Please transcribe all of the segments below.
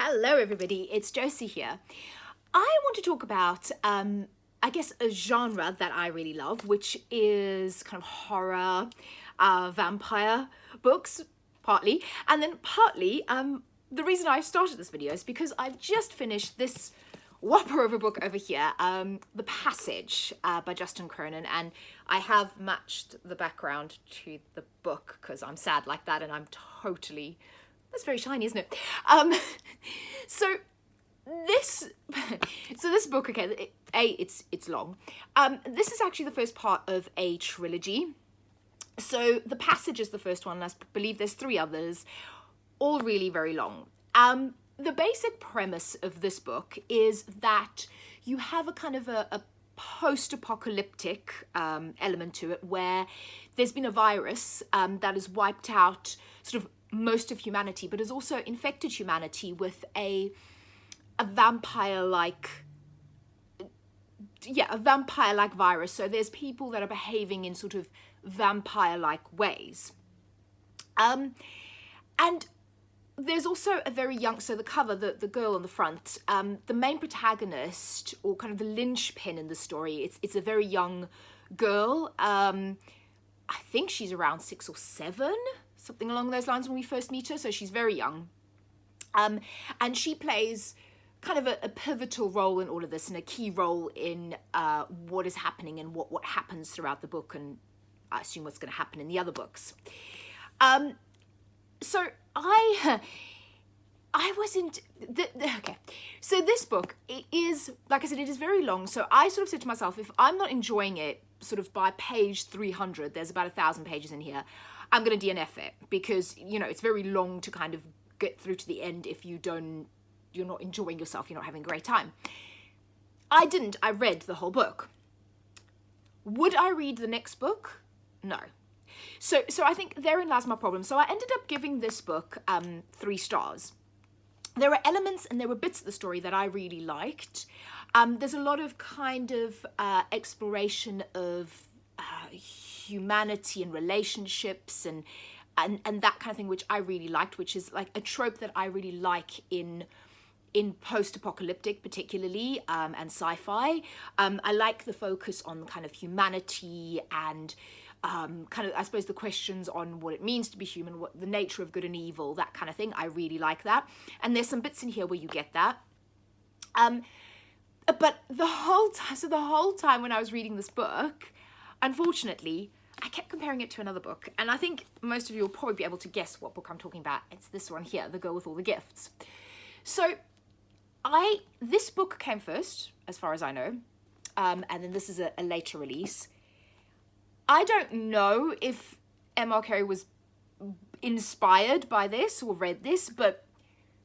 Hello everybody, it's Josie here. I want to talk about, I guess, a genre that I really love, which is kind of horror, vampire books, partly. And then partly, the reason I started this video is because I've just finished this whopper of a book over here, The Passage by Justin Cronin, and I have matched the background to the book because I'm sad like that and I'm totally... That's very shiny, isn't it? So this book, okay, it's long. This is actually the first part of a trilogy. So The Passage is the first one, and I believe there's 3 others, all really very long. The basic premise of this book is that you have a kind of a post-apocalyptic element to it, where there's been a virus that has wiped out sort of most of humanity, but has also infected humanity with a vampire-like virus. So there's people that are behaving in sort of vampire-like ways. And there's also a very young, so the cover, the girl on the front, the main protagonist, or kind of the linchpin in the story, it's a very young girl. I think she's around 6 or 7, something along those lines when we first meet her, so she's very young. And she plays kind of a pivotal role in all of this, and a key role in what is happening and what happens throughout the book, and I assume what's going to happen in the other books. So I wasn't... Okay, so this book, it is, like I said, it is very long, so I sort of said to myself, if I'm not enjoying it sort of by page 300, there's about 1,000 pages in here, I'm going to DNF it, because, you know, it's very long to kind of get through to the end if you're not enjoying yourself, you're not having a great time. I didn't. I read the whole book. Would I read the next book? No. So I think therein lies my problem. So I ended up giving this book 3 stars. There were elements and there were bits of the story that I really liked. There's a lot of kind of exploration of humanity and relationships and that kind of thing, which I really liked, which is like a trope that I really like in post-apocalyptic particularly, and sci-fi. I like the focus on kind of humanity and kind of, I suppose, the questions on what it means to be human, what the nature of good and evil, that kind of thing. I really like that. And there's some bits in here where you get that. But the whole time when I was reading this book, unfortunately, I kept comparing it to another book. And I think most of you will probably be able to guess what book I'm talking about. It's this one here, The Girl with All the Gifts. So this book came first, as far as I know. And then this is a later release. I don't know if M.R. Carey was inspired by this or read this, but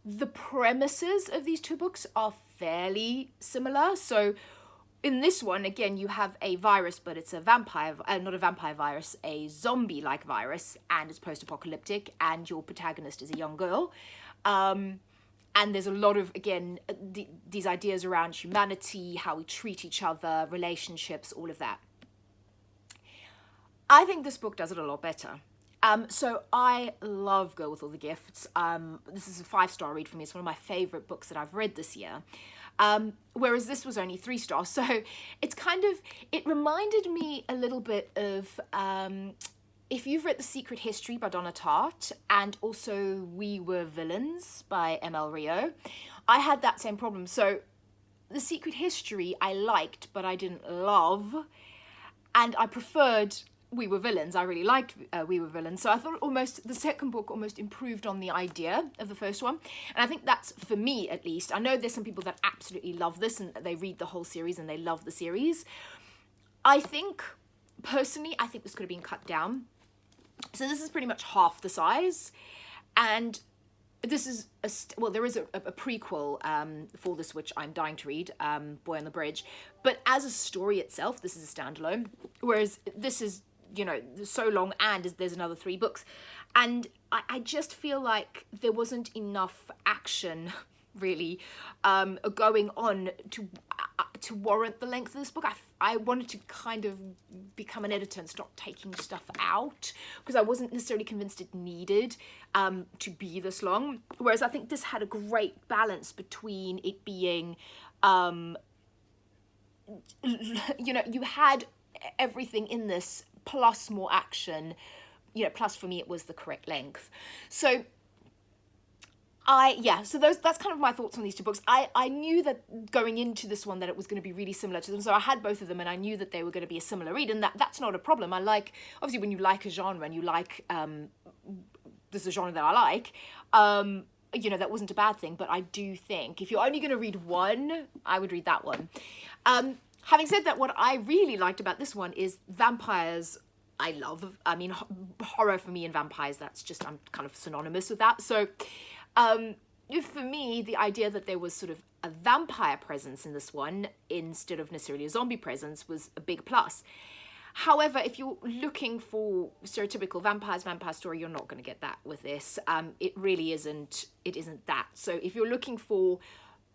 the premises of these 2 books are fairly similar. So in this one, again, you have a virus, but it's a vampire, not a vampire virus, a zombie-like virus, and it's post-apocalyptic, and your protagonist is a young girl. And there's a lot of, again, these ideas around humanity, how we treat each other, relationships, all of that. I think this book does it a lot better. So I love Girl with All the Gifts. This is a 5-star read for me. It's one of my favorite books that I've read this year. Whereas this was only 3 stars. So it's kind of, it reminded me a little bit of, if you've read The Secret History by Donna Tartt, and also We Were Villains by M.L. Rio, I had that same problem. So The Secret History I liked, but I didn't love, and I preferred We Were Villains. I really liked We Were Villains. So I thought almost the second book almost improved on the idea of the first one. And I think that's, for me at least, I know there's some people that absolutely love this and they read the whole series and they love the series. I think, personally, I think this could have been cut down. So this is pretty much half the size. And this is, there is a prequel for this, which I'm dying to read, Boy on the Bridge. But as a story itself, this is a standalone. Whereas this is, you know, so long, and there's another 3 books. And I just feel like there wasn't enough action, really, going on to... to warrant the length of this book. I wanted to kind of become an editor and stop taking stuff out, because I wasn't necessarily convinced it needed to be this long. Whereas I think this had a great balance between it being, you know, you had everything in this plus more action, you know, plus for me it was the correct length. So so that's kind of my thoughts on these two books. I knew that going into this one that it was going to be really similar to them, so I had both of them and I knew that they were going to be a similar read, and that's not a problem. I like, obviously when you like a genre and you like, this is a genre that I like, you know, that wasn't a bad thing, but I do think if you're only going to read one, I would read that one. Having said that, what I really liked about this one is vampires. I love, I mean, horror for me and vampires, that's just, I'm kind of synonymous with that. So for me, the idea that there was sort of a vampire presence in this one instead of necessarily a zombie presence was a big plus. However, if you're looking for stereotypical vampire story, you're not going to get that with this. It really isn't, it isn't that. So if you're looking for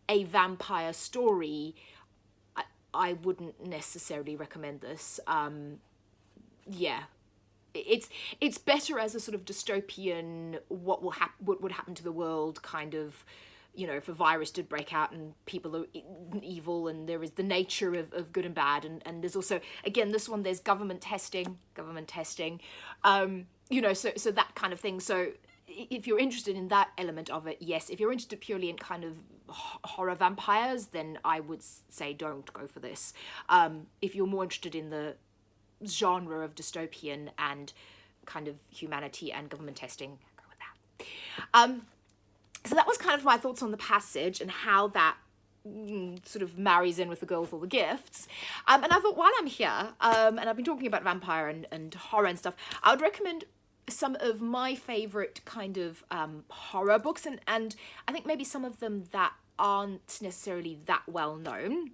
a vampire story, I wouldn't necessarily recommend this. Yeah. It's better as a sort of dystopian, what would happen to the world kind of, you know, if a virus did break out and people are evil, and there is the nature of good and bad, and there's also, again, this one, there's government testing, you know, so that kind of thing. So if you're interested in that element of it, yes. If you're interested purely in kind of horror vampires, then I would say don't go for this. If you're more interested in the genre of dystopian and kind of humanity and government testing, go with that. So that was kind of my thoughts on the passage and how that sort of marries in with The Girl with All the Gifts. And I thought, while I'm here, and I've been talking about vampire and horror and stuff, I would recommend some of my favorite kind of horror books, and I think maybe some of them that aren't necessarily that well known.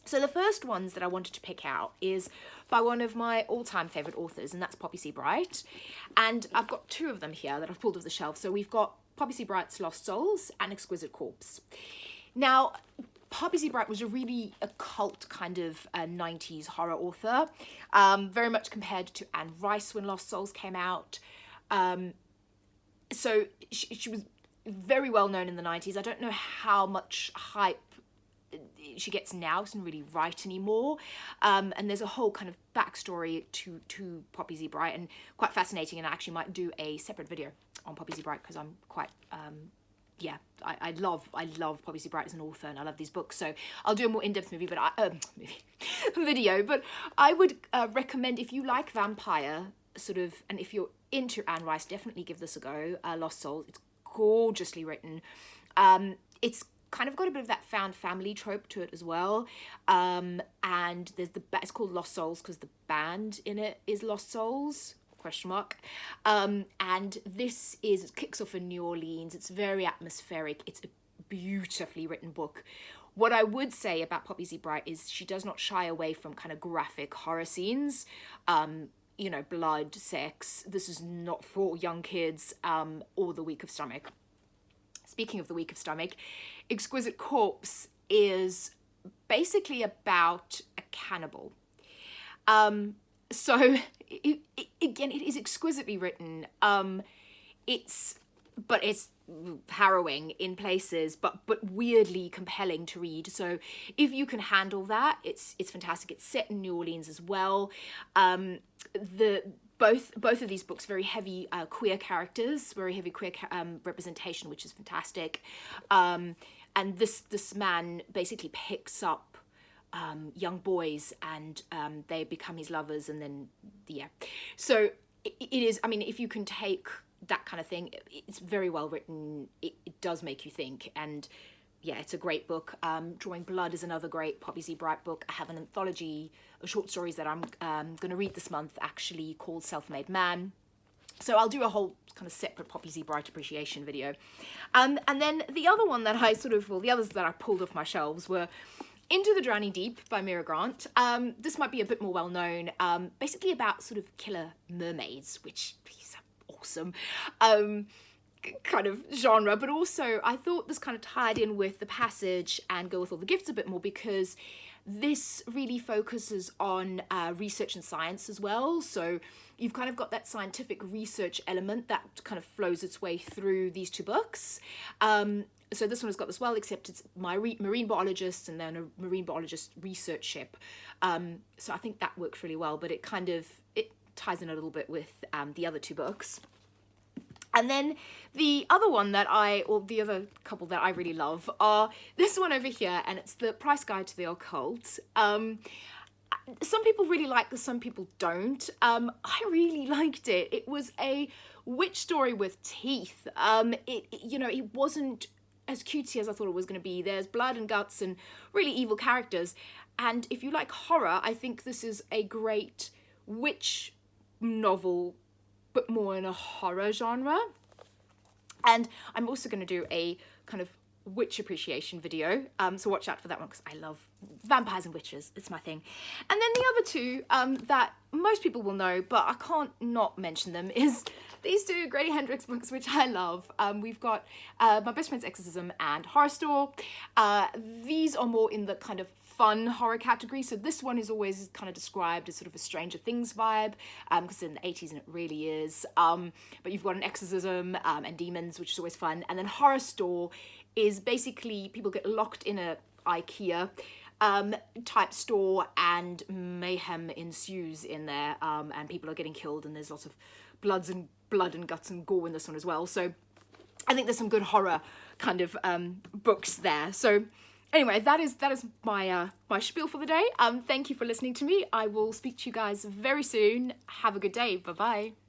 So the first ones that I wanted to pick out is by one of my all-time favourite authors, and that's Poppy C. Brite. And I've got two of them here that I've pulled off the shelf. So we've got Poppy C. Brite's Lost Souls and Exquisite Corpse. Now, Poppy C. Brite was a really occult kind of 90s horror author, very much compared to Anne Rice when Lost Souls came out. So she was very well known in the 90s. I don't know how much hype she gets now. She doesn't really write anymore, and there's a whole kind of backstory to Poppy C. Brite, and quite fascinating, and I actually might do a separate video on Poppy C. Brite because I'm quite yeah, I love Poppy C. Brite as an author, and I love these books, so I'll do a more in-depth video. But I would recommend, if you like vampire sort of, and if you're into Anne Rice, definitely give this a go. Lost Souls, it's gorgeously written. It's kind of got a bit of that found family trope to it as well, and there's it's called Lost Souls because the band in it is Lost Souls ? And this kicks off in New Orleans. It's very atmospheric. It's a beautifully written book. What I would say about Poppy C. Brite is she does not shy away from kind of graphic horror scenes, you know, blood, sex. This is not for young kids, or the weak of stomach. Speaking of the weak of stomach, Exquisite Corpse is basically about a cannibal. So again, it is exquisitely written. It's harrowing in places, but weirdly compelling to read. So if you can handle that, it's fantastic. It's set in New Orleans as well. Both of these books, very heavy queer characters, very heavy queer representation, which is fantastic. And this man basically picks up young boys, and they become his lovers, and then so it is, I mean, if you can take that kind of thing, it's very well written. It does make you think, and yeah, it's a great book. Drawing Blood is another great Poppy C. Brite book. I have an anthology of short stories that I'm going to read this month, actually, called Self-Made Man. So I'll do a whole kind of separate Poppy C. Brite appreciation video. And then the other one that the others that I pulled off my shelves were Into the Drowning Deep by Mira Grant. This might be a bit more well known, basically about sort of killer mermaids, which is awesome. kind of genre, but also I thought this kind of tied in with The Passage and Girl with All the Gifts a bit more, because this really focuses on research and science as well. So you've kind of got that scientific research element that kind of flows its way through these two books. So this one has got this well, except it's my marine biologist and then a marine biologist research ship. So I think that works really well, but it ties in a little bit with the other two books. And then the other one or the other couple that I really love are this one over here, and it's The Price Guide to the Occult. Some people really like this, some people don't. I really liked it. It was a witch story with teeth. It wasn't as cutesy as I thought it was going to be. There's blood and guts and really evil characters. And if you like horror, I think this is a great witch novel, but more in a horror genre. And I'm also going to do a kind of witch appreciation video, so watch out for that one, because I love vampires and witches. It's my thing. And then the other two that most people will know, but I can't not mention them, is these two Grady Hendrix books, which I love. We've got My Best Friend's Exorcism and Horrorstör. These are more in the kind of fun horror category. So this one is always kind of described as sort of a Stranger Things vibe, because in the 80s, and it really is. But you've got an exorcism and demons, which is always fun. And then Horrorstör is basically people get locked in a IKEA type store, and mayhem ensues in there, and people are getting killed, and there's lots of blood and guts and gore in this one as well. So I think there's some good horror kind of books there. So anyway, that is my my spiel for the day. Thank you for listening to me. I will speak to you guys very soon. Have a good day. Bye bye.